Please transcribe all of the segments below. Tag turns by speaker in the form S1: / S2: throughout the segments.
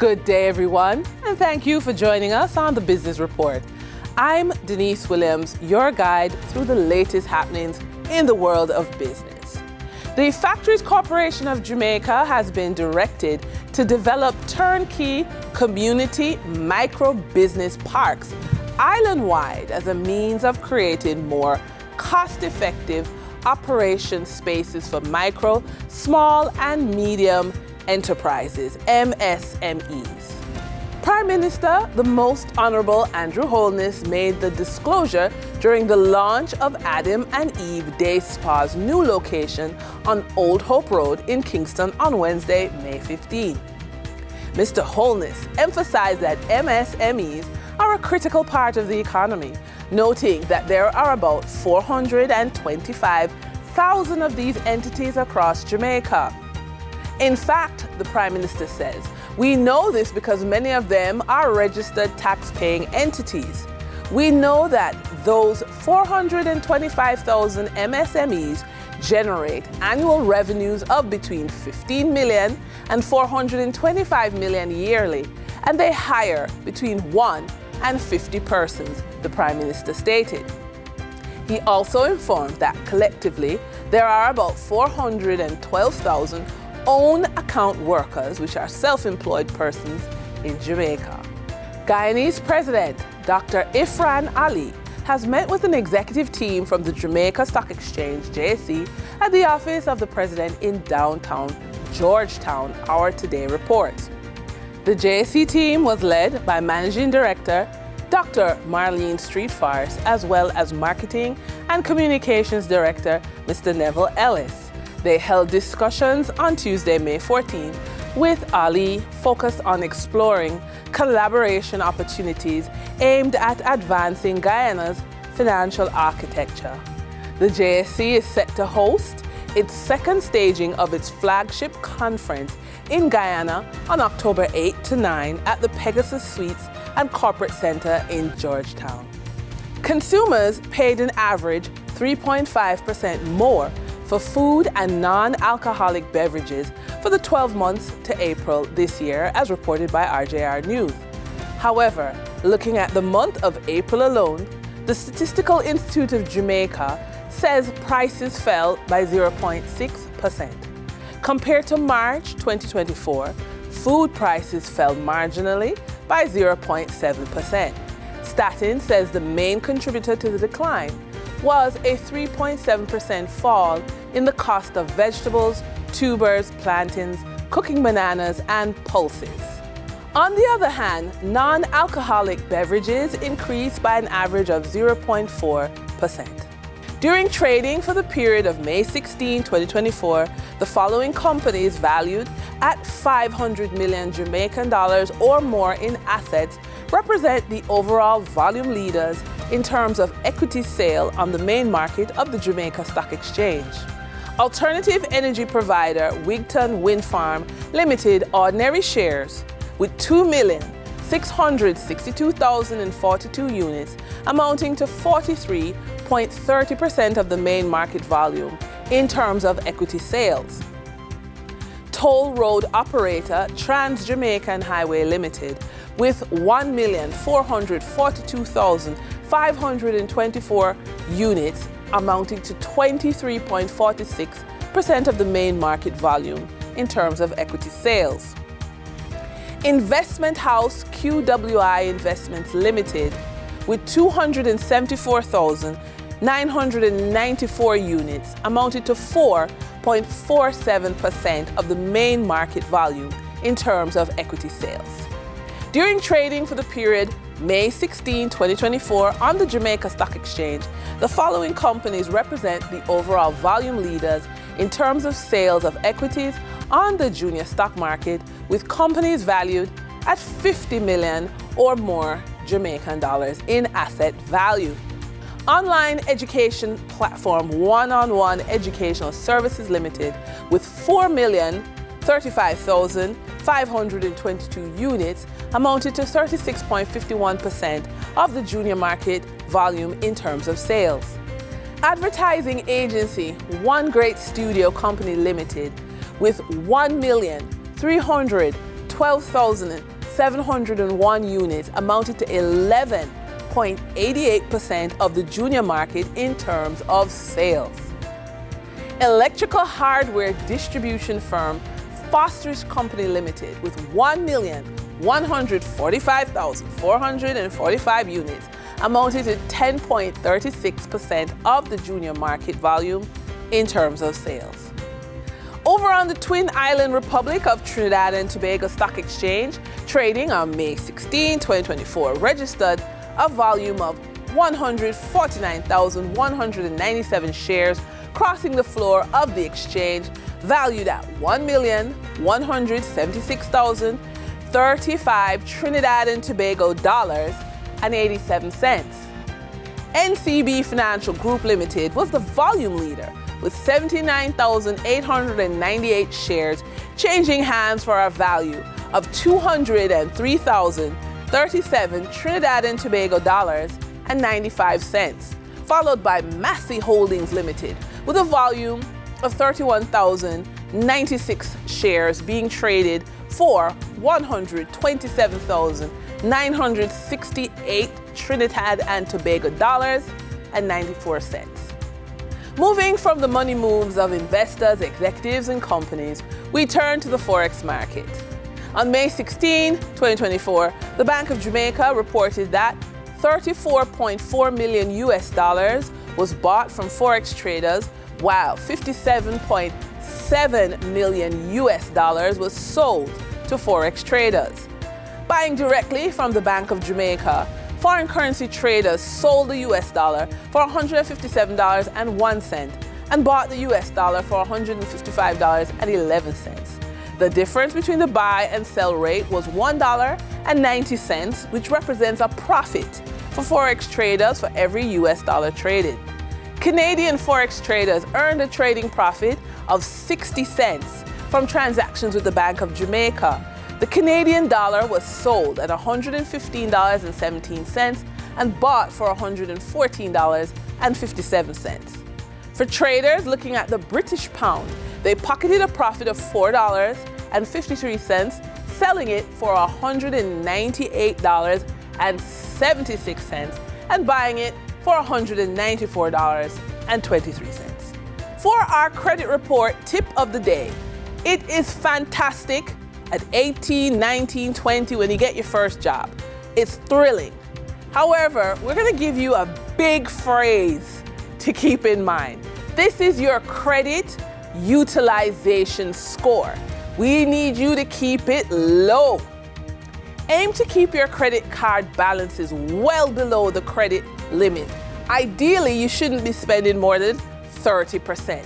S1: Good day, everyone, and thank you for joining us on the Business Report. I'm Denise Williams, your guide through the latest happenings in the world of business. The Factories Corporation of Jamaica has been directed to develop turnkey community micro-business parks island-wide as a means of creating more cost-effective operation spaces for micro, small, and medium enterprises, MSMEs. Prime Minister, the Most Honorable Andrew Holness, made the disclosure during the launch of Adam and Eve Day Spa's new location on Old Hope Road in Kingston on Wednesday, May 15. Mr. Holness emphasized that MSMEs are a critical part of the economy, noting that there are about 425,000 of these entities across Jamaica. In fact, the Prime Minister says, we know this because many of them are registered tax-paying entities. We know that those 425,000 MSMEs generate annual revenues of between 15 million and 425 million yearly, and they hire between 1 and 50 persons, the Prime Minister stated. He also informed that collectively there are about 412,000 own account workers, which are self-employed persons in Jamaica. Guyanese President Dr. Ifran Ali has met with an executive team from the Jamaica Stock Exchange, JSE, at the office of the President in downtown Georgetown, Our Today reports. The JSE team was led by Managing Director Dr. Marlene Street-Forrest, as well as Marketing and Communications Director Mr. Neville Ellis. They held discussions on Tuesday, May 14, with Ali focused on exploring collaboration opportunities aimed at advancing Guyana's financial architecture. The JSC is set to host its second staging of its flagship conference in Guyana on October 8 to 9 at the Pegasus Suites and Corporate Center in Georgetown. Consumers paid an average 3.5% more for food and non-alcoholic beverages for the 12 months to April this year, as reported by RJR News. However, looking at the month of April alone, the Statistical Institute of Jamaica says prices fell by 0.6%. Compared to March 2024, food prices fell marginally by 0.7%. Statin says the main contributor to the decline was a 3.7% fall in the cost of vegetables, tubers, plantains, cooking bananas, and pulses. On the other hand, non-alcoholic beverages increased by an average of 0.4%. During trading for the period of May 16, 2024, the following companies valued at 500 million Jamaican dollars or more in assets represent the overall volume leaders in terms of equity sale on the main market of the Jamaica Stock Exchange. Alternative energy provider Wigton Wind Farm Limited ordinary shares with 2,662,042 units amounting to 43.30% of the main market volume in terms of equity sales. Toll road operator Trans-Jamaican Highway Limited with 1,442,524 units amounting to 23.46% of the main market volume in terms of equity sales. Investment house QWI Investments Limited with 274,994 units amounted to 4.47% of the main market volume in terms of equity sales. During trading for the period May 16, 2024 on the Jamaica Stock Exchange, the following companies represent the overall volume leaders in terms of sales of equities on the junior stock market, with companies valued at 50 million or more Jamaican dollars in asset value. Online education platform One-on-One Educational Services Limited with 4,035,522 units amounted to 36.51% of the junior market volume in terms of sales. Advertising agency One Great Studio Company Limited with 1,312,000 701 units amounted to 11.88% of the junior market in terms of sales. Electrical hardware distribution firm Foster's Company Limited, with 1,145,445 units, amounted to 10.36% of the junior market volume in terms of sales. Over on the Twin Island Republic of Trinidad and Tobago Stock Exchange, trading on May 16, 2024, registered a volume of 149,197 shares crossing the floor of the exchange, valued at $1,176,035 Trinidad and Tobago dollars and 87 cents. NCB Financial Group Limited was the volume leader with 79,898 shares changing hands for a value of $203,037 Trinidad and Tobago dollars and 95 cents, followed by Massey Holdings Limited with a volume of 31,096 shares being traded for 127,968 Trinidad and Tobago dollars and 94 cents. Moving from the money moves of investors, executives, and companies, we turn to the Forex market. On May 16, 2024, the Bank of Jamaica reported that $34.4 million was bought from Forex traders, while $57.7 million was sold to Forex traders. Buying directly from the Bank of Jamaica, foreign currency traders sold the US dollar for $157.01 and bought the US dollar for $155.11. The difference between the buy and sell rate was $1.90, which represents a profit for Forex traders for every US dollar traded. Canadian Forex traders earned a trading profit of 60 cents from transactions with the Bank of Jamaica. The Canadian dollar was sold at $115.17 and bought for $114.57. For traders looking at the British pound, they pocketed a profit of $4.53, selling it for $198.76 and buying it for $194.23. For our credit report tip of the day, it is fantastic at 18, 19, 20 when you get your first job. It's thrilling. However, we're going to give you a big phrase to keep in mind. This is your credit utilization score. We need you to keep it low. Aim to keep your credit card balances well below the credit limit. Ideally, you shouldn't be spending more than 30%.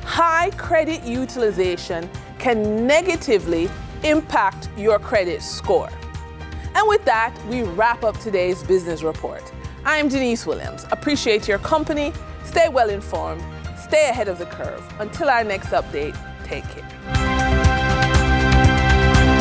S1: High credit utilization can negatively impact your credit score. And with that, we wrap up today's business report. I'm Denise Williams. Appreciate your company. Stay well informed. Stay ahead of the curve. Until our next update, take care.